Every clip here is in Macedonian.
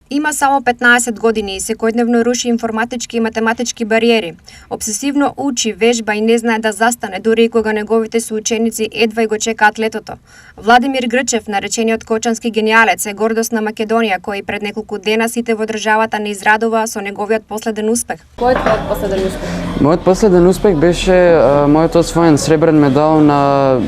Има само 15 години и секојдневно руши информатички и математички бариери. Обсесивно учи, вежба и не знае да застане, дури и кога неговите соученици едва и го чекаат летото. Владимир Грчев, наречениот кочански гениалец, е гордост на Македонија, кој пред неколку дена сите во државата не израдува со неговиот последен успех. Кој е твојот последен успех? Мојот последен успех беше мојот освоен сребрен медал на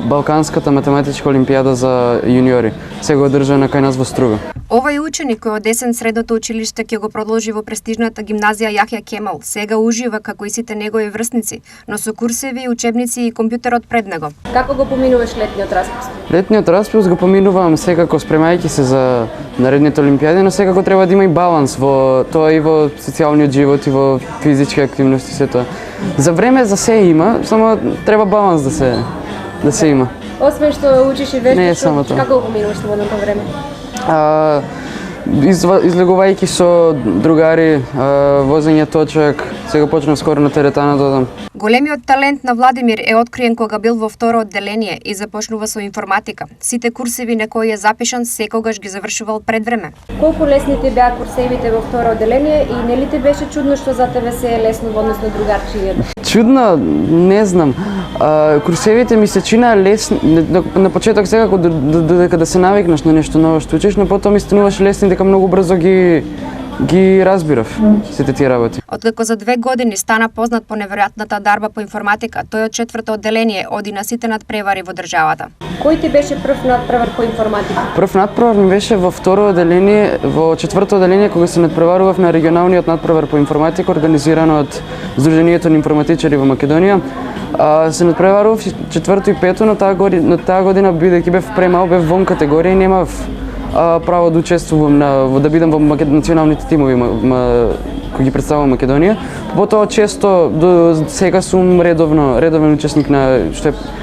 Балканската математичка олимпијада за јуниори. Сега одржана кај нас во Струга. Овој ученик кој од есен средното училиште ќе го продолжи во престижната гимназија Јахја Кемал, сега ужива како и сите негови врсници, но со курсеви, учебници и компјутерот пред него. Како го поминуваш летниот распуст? Летниот распуст го поминувам секако спремајќи се за наредните олимпијади, но секако треба да има и баланс во тоа и во социјалниот живот и во физички активности се тоа. За време за се има, само треба баланс да се има. Освен што учиш и вешташ, како го поминуваш слободното време? Излегувајќи со другари, возење точак, сега почнав скоро на теретана да одам. Големиот талент на Владимир е откриен кога бил во второ одделение и започнува со информатика. Сите курсеви на кои е запишан секогаш ги завршувал пред време. Колку лесни ти беа курсевите во второ одделение и нели ти беше чудно што за тебе се е лесно во однос на другарчињата? Чудно, не знам. Курсевите ми се чинаа лесни на почеток секако додека да се навикнеш на нешто ново што учиш, но потоа ми стануваше лесни дека многу брзо ги разбирав сите тие работи. Откако за 2 години стана познат по неверојатната дарба по информатика, тој од четврто одделение оди на сите надпревари во државата. Кој ти беше прв надпревар по информатика? Прв надпревар ми беше во второ одделение, во четврто одделение кога се надпреварував на регионалниот надпревар по информатика организирано од Сдруженијето на информатичари во Македонија. Се надпреварував четврто и пето, но таа година бидејќи бев премал, бев вон категорија и немав право да учествувам да бидам во националните тимови кои ги представувам Македонија. Потоа често до сега сум редовен учесник на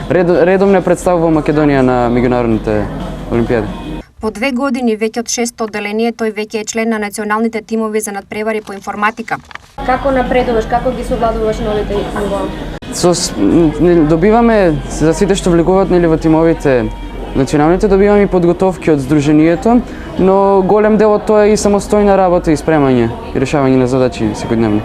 редовно представувам Македонија на меѓународните олимпијади. По 2 години веќе од 6-то одделение тој веќе е член на националните тимови за надпревари по информатика. Како напредуваш, како ги совладуваш новите нивоа? Добиваме за сите што влегуваат во тимовите националните, добиваме и подготовки од Сдруженијето, но голем дел од тоа е и самостојна работа и спремање и решавање на задачи секојдневно.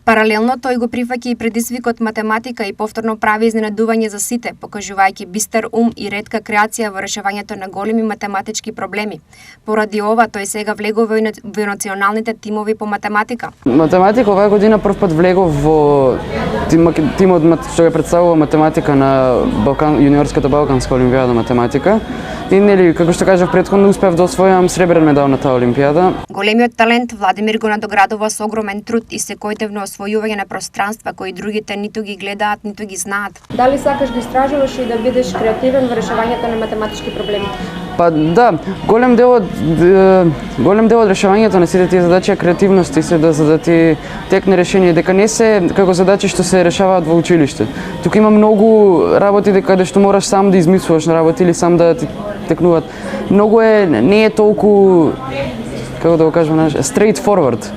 Паралелно тој го прифаќа и предизвикот математика и повторно прави изненадување за сите, покажувајќи бистер ум и ретка креација во решавањето на големи математички проблеми. Поради ова тој сега влегува во националните тимови по математика. Математика оваа година првпат влегов во тимот што ја представува математика на јуниорската Балканска олимпијада математика. И нели, како што кажав претходно, успев да освојам сребрен медал на таа олимпијада. Големиот талент Владимир го надоградува со огромен труд и секојдневно освојување на пространства кои другите ниту ги гледаат, ниту ги знаат. Дали сакаш да истражуваш и да бидеш креативен во решавањето на математички проблеми? Па да, голем дел од решавањето на сите тие задачи е креативност и се за да ти текне решение, дека не се како задачи што се решаваат во училиште. Тука има многу работи каде што мораш сам да измислуваш работи или сам да ти текнуваат. Не е толку, како да го кажам, straight forward.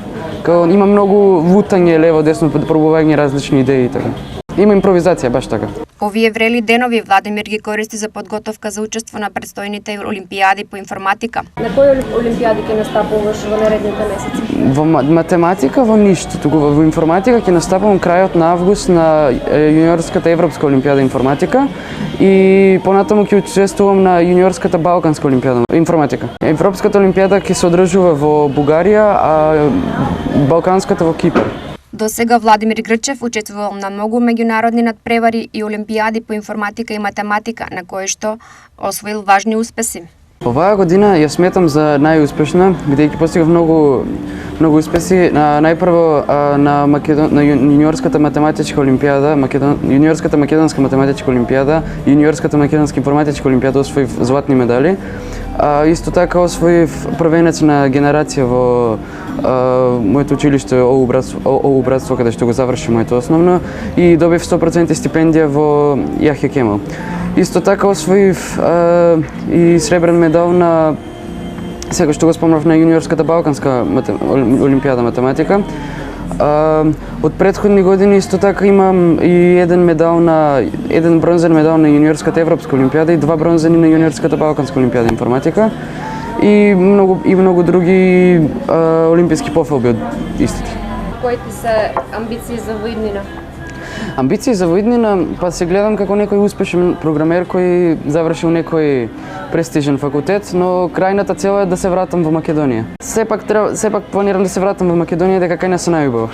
Има многу лутање лево десно, пробување различни идеи и така. Има импровизација, баш така. Овие врели денови Владимир ги користи за подготовка за учество на предстојните олимпијади по информатика. На кои олимпијади ќе настапуваш во наредните месеци? Во математика во ништо, туку во информатика ќе настапувам крајот на август на јуниорската Европска олимпијада информатика и понатаму ќе учествувам на јуниорската Балканска олимпијада информатика. Европската олимпијада ќе се одржува во Бугарија, а Балканската во Кипар. До сега Владимир Грчев учествувал на многу меѓународни надпревари и олимпијади по информатика и математика, на кои што освоил важни успеси. Оваа година ја сметам за најуспешна, бидејќи постигав многу успеси. Најпрво на јуниорската математичка олимпијада, јуниорската македонска математичка олимпијада, јуниорската македонска информатичка олимпијада освоив златни медали. Исто така освоив првенец на генерација во моето училиште ОУ Братство, каде што го заврши моето основно и добив 100% стипендија во Јахја Кемал. Исто така освоив и сребрен медал на, сега што го спомнав, на јуниорската Балканска олимпијада математика. Од претходни години исто така имам и еден бронзен медал на јуниорската Европска олимпијада и 2 бронзени на јуниорската Балканска олимпијада информатика. и многу други олимписки пофалби од истите. Кои ти се амбиции за во иднина? Амбиции за во иднина, па се гледам како некој успешен програмер кој завршил некој престижен факултет, но крајната цел е да се вратам во Македонија. Сепак планирам да се вратам во Македонија дека кај нас е најубаво.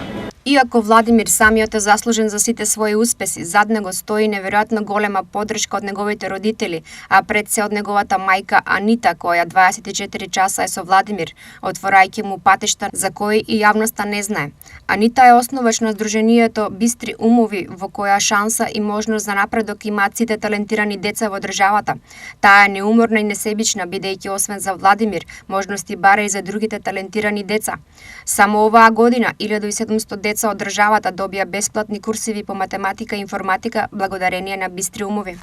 Иако Владимир самиот е заслужен за сите своји успеси, зад него стои неверојатно голема поддршка од неговите родители, а пред се од неговата мајка Анита, која 24 часа е со Владимир, отворајќи му патишта за кои и јавноста не знае. Анита е основач на Сдруженијето Бистри умови, во која шанса и можност за напредок имаат сите талентирани деца во државата. Таа е неуморна и несебична, бидејќи освен за Владимир, можности бара и за другите талентирани деца. Само оваа година 1700 деца од државата добија бесплатни курсеви по математика и информатика благодарение на Бистри умови.